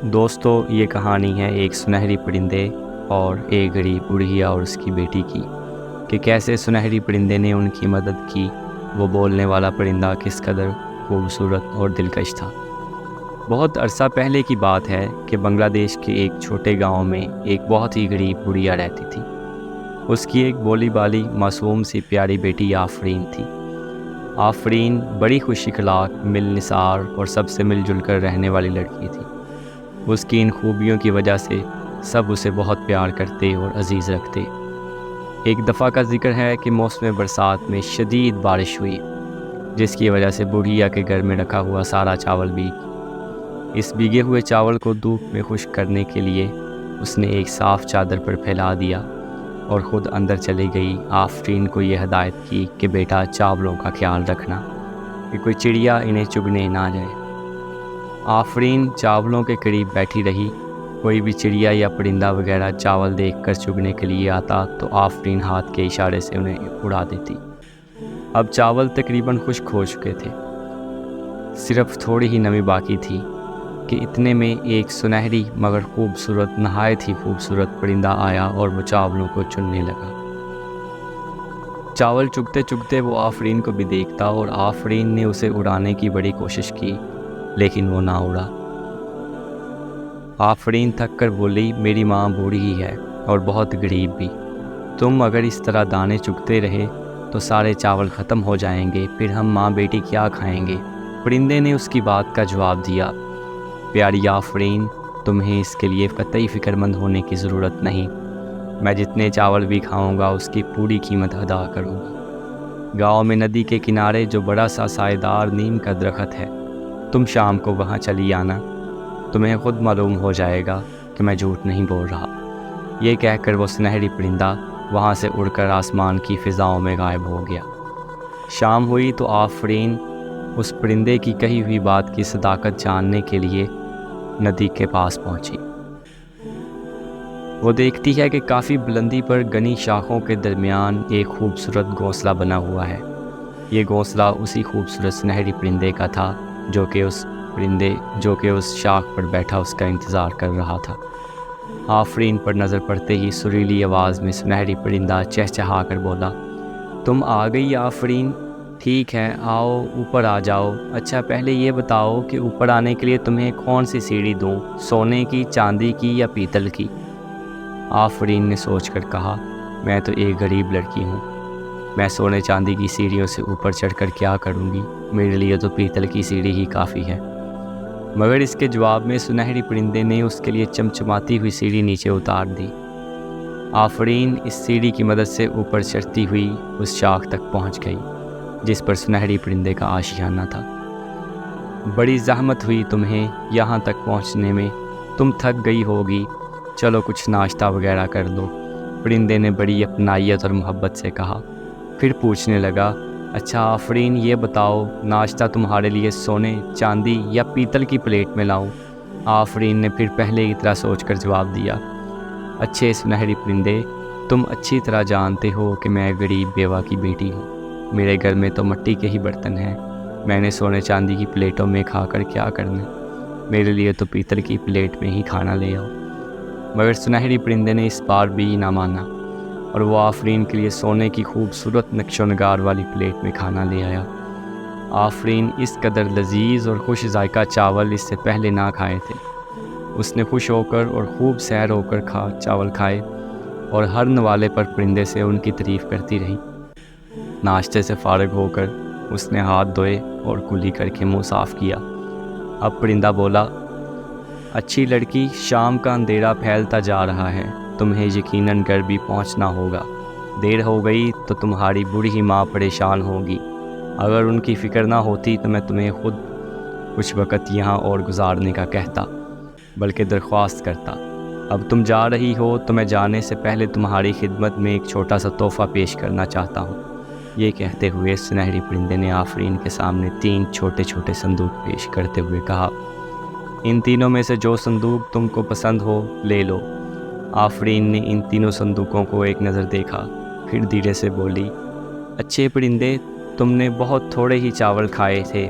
دوستو، یہ کہانی ہے ایک سنہری پرندے اور ایک غریب بڑھیا اور اس کی بیٹی کی، کہ کیسے سنہری پرندے نے ان کی مدد کی۔ وہ بولنے والا پرندہ کس قدر خوبصورت اور دلکش تھا۔ بہت عرصہ پہلے کی بات ہے کہ بنگلہ دیش کے ایک چھوٹے گاؤں میں ایک بہت ہی غریب بڑھیا رہتی تھی۔ اس کی ایک بولی بالی معصوم سی پیاری بیٹی آفرین تھی۔ آفرین بڑی خوش اخلاق، ملنسار اور سب سے مل جل کر رہنے والی لڑکی تھی۔ اس کی ان خوبیوں کی وجہ سے سب اسے بہت پیار کرتے اور عزیز رکھتے۔ ایک دفعہ کا ذکر ہے کہ موسم برسات میں شدید بارش ہوئی، جس کی وجہ سے بڑھیا کے گھر میں رکھا ہوا سارا چاول بھیگ۔ اس بھیگے ہوئے چاول کو دھوپ میں خشک کرنے کے لیے اس نے ایک صاف چادر پر پھیلا دیا اور خود اندر چلی گئی۔ آفرین کو یہ ہدایت کی کہ بیٹا، چاولوں کا خیال رکھنا کہ کوئی چڑیا انہیں چگنے نہ جائے۔ آفرین چاولوں کے قریب بیٹھی رہی۔ کوئی بھی چڑیا یا پرندہ وغیرہ چاول دیکھ کر چگنے کے لیے آتا تو آفرین ہاتھ کے اشارے سے انہیں اڑا دیتی۔ اب چاول تقریباً خشک ہو چکے تھے، صرف تھوڑی ہی نمی باقی تھی کہ اتنے میں ایک سنہری مگر خوبصورت، نہایت ہی خوبصورت پرندہ آیا اور وہ چاولوں کو چننے لگا۔ چاول چگتے چگتے وہ آفرین کو بھی دیکھتا اور آفرین نے اسے اڑانے کی بڑی کوشش کی، لیکن وہ نہ اڑا۔ آفرین تھک کر بولی، میری ماں بوڑھی ہی ہے اور بہت غریب بھی۔ تم اگر اس طرح دانے چگتے رہے تو سارے چاول ختم ہو جائیں گے، پھر ہم ماں بیٹی کیا کھائیں گے؟ پرندے نے اس کی بات کا جواب دیا، پیاری آفرین، تمہیں اس کے لیے قطعی فکر مند ہونے کی ضرورت نہیں۔ میں جتنے چاول بھی کھاؤں گا اس کی پوری قیمت ادا کروں گا۔ گاؤں میں ندی کے کنارے جو بڑا سا سائے دار نیم کا درخت ہے، تم شام کو وہاں چلی آنا، تمہیں خود معلوم ہو جائے گا کہ میں جھوٹ نہیں بول رہا۔ یہ کہہ کر وہ سنہری پرندہ وہاں سے اڑ کر آسمان کی فضاؤں میں غائب ہو گیا۔ شام ہوئی تو آفرین اس پرندے کی کہی ہوئی بات کی صداقت جاننے کے لیے ندی کے پاس پہنچی۔ وہ دیکھتی ہے کہ کافی بلندی پر گھنی شاخوں کے درمیان ایک خوبصورت گھونسلہ بنا ہوا ہے۔ یہ گھونسلہ اسی خوبصورت سنہری پرندے کا تھا جو کہ اس شاخ پر بیٹھا اس کا انتظار کر رہا تھا۔ آفرین پر نظر پڑتے ہی سریلی آواز میں سنہری پرندہ چہچہا کر بولا، تم آ گئی آفرین؟ ٹھیک ہے، آؤ اوپر آ جاؤ۔ اچھا پہلے یہ بتاؤ کہ اوپر آنے کے لیے تمہیں کون سی سیڑھی دوں، سونے کی، چاندی کی یا پیتل کی؟ آفرین نے سوچ کر کہا، میں تو ایک غریب لڑکی ہوں، میں سونے چاندی کی سیڑھیوں سے اوپر چڑھ کر کیا کروں گی؟ میرے لیے تو پیتل کی سیڑھی ہی کافی ہے۔ مگر اس کے جواب میں سنہری پرندے نے اس کے لیے چمچماتی ہوئی سیڑھی نیچے اتار دی۔ آفرین اس سیڑھی کی مدد سے اوپر چڑھتی ہوئی اس شاخ تک پہنچ گئی جس پر سنہری پرندے کا آشیانہ تھا۔ بڑی زحمت ہوئی تمہیں یہاں تک پہنچنے میں، تم تھک گئی ہوگی، چلو کچھ ناشتہ وغیرہ کر لو، پرندے نے بڑی اپنائیت اور محبت سے کہا۔ پھر پوچھنے لگا، اچھا آفرین یہ بتاؤ، ناشتہ تمہارے لیے سونے، چاندی یا پیتل کی پلیٹ میں لاؤں؟ آفرین نے پھر پہلے کی طرح سوچ کر جواب دیا، اچھے سنہری پرندے، تم اچھی طرح جانتے ہو کہ میں غریب بیوہ کی بیٹی ہوں، میرے گھر میں تو مٹی کے ہی برتن ہیں، میں نے سونے چاندی کی پلیٹوں میں کھا کر کیا کرنا، میرے لیے تو پیتل کی پلیٹ میں ہی کھانا لے آؤ۔ مگر سنہری پرندے نے اس بار بھی نہ مانا اور وہ آفرین کے لیے سونے کی خوبصورت نقش و نگار والی پلیٹ میں کھانا لے آیا۔ آفرین اس قدر لذیذ اور خوش ذائقہ چاول اس سے پہلے نہ کھائے تھے۔ اس نے خوش ہو کر اور خوب سیر ہو کر چاول کھائے اور ہر نوالے پر پرندے سے ان کی تعریف کرتی رہی۔ ناشتے سے فارغ ہو کر اس نے ہاتھ دھوئے اور کلی کر کے منہ صاف کیا۔ اب پرندہ بولا، اچھی لڑکی، شام کا اندھیرا پھیلتا جا رہا ہے، تمہیں یقیناً گھر بھی پہنچنا ہوگا، دیر ہو گئی تو تمہاری بوڑھی ماں پریشان ہوگی۔ اگر ان کی فکر نہ ہوتی تو میں تمہیں خود کچھ وقت یہاں اور گزارنے کا کہتا، بلکہ درخواست کرتا۔ اب تم جا رہی ہو تو میں جانے سے پہلے تمہاری خدمت میں ایک چھوٹا سا تحفہ پیش کرنا چاہتا ہوں۔ یہ کہتے ہوئے سنہری پرندے نے آفرین کے سامنے 3 چھوٹے چھوٹے صندوق پیش کرتے ہوئے کہا، ان تینوں میں سے جو صندوق تم کو پسند ہو لے لو۔ آفرین نے ان تینوں صندوقوں کو ایک نظر دیکھا، پھر دھیرے سے بولی، اچھے پرندے، تم نے بہت تھوڑے ہی چاول کھائے تھے،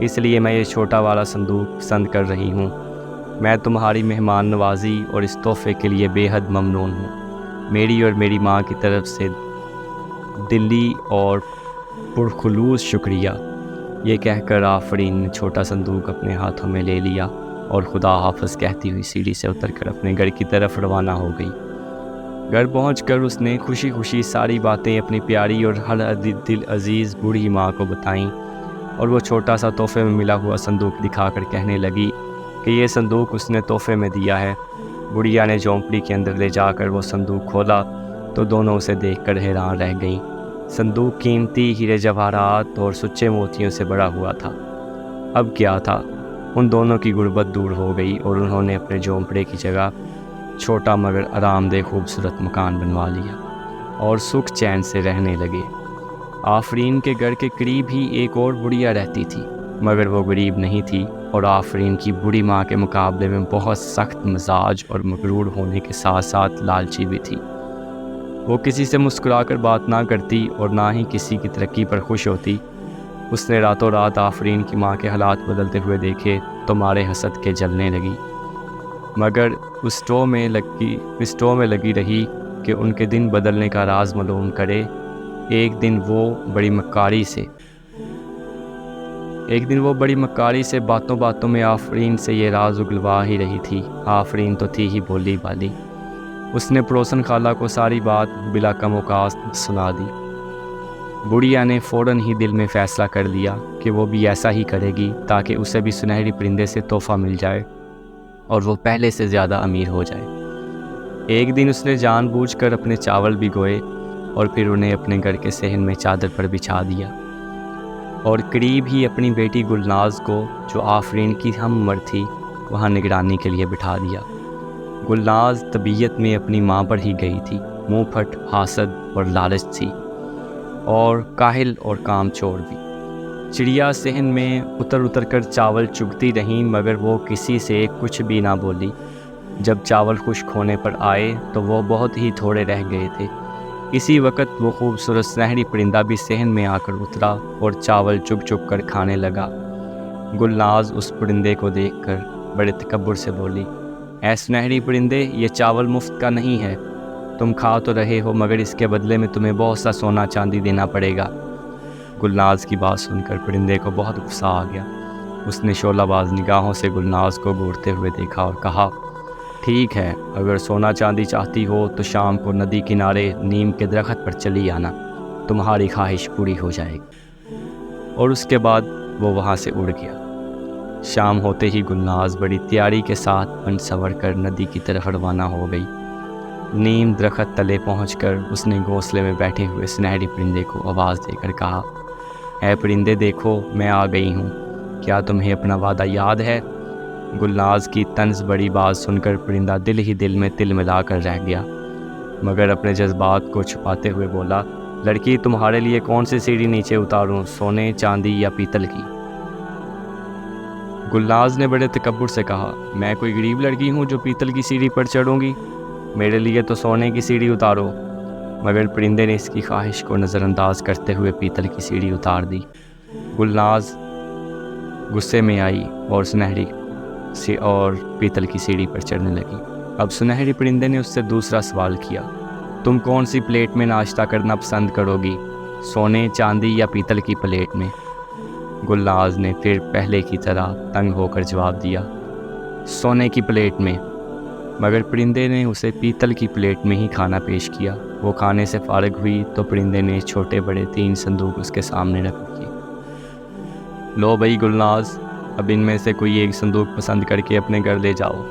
اس لیے میں یہ چھوٹا والا صندوق پسند کر رہی ہوں۔ میں تمہاری مہمان نوازی اور اس تحفے کے لیے بے حد ممنون ہوں۔ میری اور میری ماں کی طرف سے دلی اور پرخلوص شکریہ۔ یہ کہہ کر آفرین نے چھوٹا صندوق اپنے ہاتھوں میں لے لیا اور خدا حافظ کہتی ہوئی سیڑھی سے اتر کر اپنے گھر کی طرف روانہ ہو گئی۔ گھر پہنچ کر اس نے خوشی خوشی ساری باتیں اپنی پیاری اور ہر دل عزیز بوڑھی ماں کو بتائیں، اور وہ چھوٹا سا تحفے میں ملا ہوا صندوق دکھا کر کہنے لگی کہ یہ صندوق اس نے تحفے میں دیا ہے۔ بڑھیا نے جھونپڑی کے اندر لے جا کر وہ صندوق کھولا تو دونوں اسے دیکھ کر حیران رہ گئیں۔ صندوق قیمتی ہیرے جواہرات اور سچے موتیوں سے بھرا ہوا تھا۔ اب کیا تھا، ان دونوں کی غربت دور ہو گئی اور انہوں نے اپنے جھونپڑے کی جگہ چھوٹا مگر آرام دہ خوبصورت مکان بنوا لیا اور سکھ چین سے رہنے لگے۔ آفرین کے گھر کے قریب ہی ایک اور بڑھیا رہتی تھی، مگر وہ غریب نہیں تھی اور آفرین کی بوڑھی ماں کے مقابلے میں بہت سخت مزاج اور مغرور ہونے کے ساتھ ساتھ لالچی بھی تھی۔ وہ کسی سے مسکرا کر بات نہ کرتی اور نہ ہی کسی کی ترقی پر خوش ہوتی۔ اس نے راتوں رات آفرین کی ماں کے حالات بدلتے ہوئے دیکھے تو مارے حسد کے جلنے لگی، مگر اس ٹو میں لگی رہی کہ ان کے دن بدلنے کا راز معلوم کرے۔ ایک دن وہ بڑی مکاری سے باتوں باتوں میں آفرین سے یہ راز اگلوا ہی رہی تھی۔ آفرین تو تھی ہی بولی بالی، اس نے پڑوسن خالہ کو ساری بات بلا کم اوقات سنا دی۔ بڑھیا نے فوراً ہی دل میں فیصلہ کر لیا کہ وہ بھی ایسا ہی کرے گی تاکہ اسے بھی سنہری پرندے سے تحفہ مل جائے اور وہ پہلے سے زیادہ امیر ہو جائے۔ ایک دن اس نے جان بوجھ کر اپنے چاول بھگوئے اور پھر انہیں اپنے گھر کے صحن میں چادر پر بچھا دیا اور قریب ہی اپنی بیٹی گلناز کو، جو آفرین کی ہم عمر تھی، وہاں نگرانی کے لیے بٹھا دیا۔ گلناز طبیعت میں اپنی ماں پر ہی گئی تھی، منہ پھٹ، حاسد اور لالچ تھی، اور کاہل اور کام چور بھی۔ چڑیا صحن میں اتر کر چاول چگتی رہیں، مگر وہ کسی سے کچھ بھی نہ بولی۔ جب چاول خشک ہونے پر آئے تو وہ بہت ہی تھوڑے رہ گئے تھے۔ اسی وقت وہ خوبصورت سنہری پرندہ بھی صحن میں آ کر اترا اور چاول چگ کر کھانے لگا۔ گلناز اس پرندے کو دیکھ کر بڑے تکبر سے بولی، اے سنہری پرندے، یہ چاول مفت کا نہیں ہے، تم کھا تو رہے ہو مگر اس کے بدلے میں تمہیں بہت سا سونا چاندی دینا پڑے گا۔ گلناز کی بات سن کر پرندے کو بہت غصہ آ گیا۔ اس نے شعلہ باز نگاہوں سے گلناز کو گھورتے ہوئے دیکھا اور کہا، ٹھیک ہے، اگر سونا چاندی چاہتی ہو تو شام کو ندی کنارے نیم کے درخت پر چلی آنا، تمہاری خواہش پوری ہو جائے گی۔ اور اس کے بعد وہ وہاں سے اڑ گیا۔ شام ہوتے ہی گلناز بڑی تیاری کے ساتھ بن سنور کر ندی کی طرف روانہ ہو گئی۔ نیم درخت تلے پہنچ کر اس نے گھونسلے میں بیٹھے ہوئے سنہری پرندے کو آواز دے کر کہا، اے پرندے دیکھو، میں آ گئی ہوں، کیا تمہیں اپنا وعدہ یاد ہے؟ گلناز کی طنز بڑی بات سن کر پرندہ دل ہی دل میں تل ملا کر رہ گیا، مگر اپنے جذبات کو چھپاتے ہوئے بولا، لڑکی، تمہارے لیے کون سی سیڑھی نیچے اتاروں، سونے، چاندی یا پیتل کی؟ گلناز نے بڑے تکبر سے کہا، میں کوئی غریب لڑکی ہوں جو پیتل کی سیڑھی پر چڑھوں گی؟ میرے لیے تو سونے کی سیڑھی اتارو۔ مگر پرندے نے اس کی خواہش کو نظر انداز کرتے ہوئے پیتل کی سیڑھی اتار دی۔ گلناز غصے میں آئی اور پیتل کی سیڑھی پر چڑھنے لگی۔ اب سنہری پرندے نے اس سے دوسرا سوال کیا، تم کون سی پلیٹ میں ناشتہ کرنا پسند کرو گی، سونے، چاندی یا پیتل کی پلیٹ میں؟ گلناز نے پھر پہلے کی طرح تنگ ہو کر جواب دیا، سونے کی پلیٹ میں۔ مگر پرندے نے اسے پیتل کی پلیٹ میں ہی کھانا پیش کیا۔ وہ کھانے سے فارغ ہوئی تو پرندے نے چھوٹے بڑے 3 صندوق اس کے سامنے رکھ دیے۔ لو بھئی گلناز، اب ان میں سے کوئی ایک صندوق پسند کر کے اپنے گھر لے جاؤ۔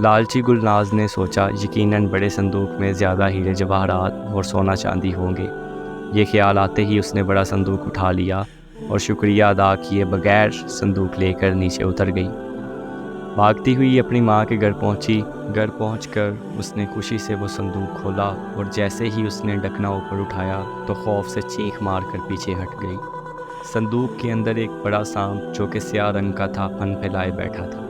لالچی گلناز نے سوچا، یقیناً بڑے صندوق میں زیادہ ہیرے جواہرات اور سونا چاندی ہوں گے۔ یہ خیال آتے ہی اس نے بڑا صندوق اٹھا لیا اور شکریہ ادا کیے بغیر صندوق لے کر نیچے اتر گئی۔ بھاگتی ہوئی اپنی ماں کے گھر پہنچی۔ گھر پہنچ کر اس نے خوشی سے وہ صندوق کھولا اور جیسے ہی اس نے ڈھکنا اوپر اٹھایا تو خوف سے چیخ مار کر پیچھے ہٹ گئی۔ صندوق کے اندر ایک بڑا سانپ جو کہ سیاہ رنگ کا تھا پن پھیلائے بیٹھا تھا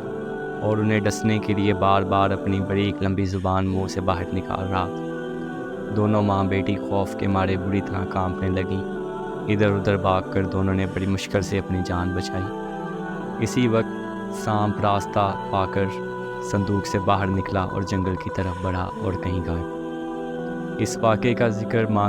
اور انہیں ڈسنے کے لیے بار بار اپنی بڑی لمبی زبان منہ سے باہر نکال رہا تھا۔ دونوں ماں بیٹی خوف کے مارے بری طرح کانپنے لگیں۔ ادھر ادھر بھاگ کر دونوں نے بڑی مشکل سے اپنی جان بچائی۔ اسی وقت سانپ راستہ پا کر صندوق سے باہر نکلا اور جنگل کی طرف بڑھا اور کہیں گیا۔ اس واقعے کا ذکر ماں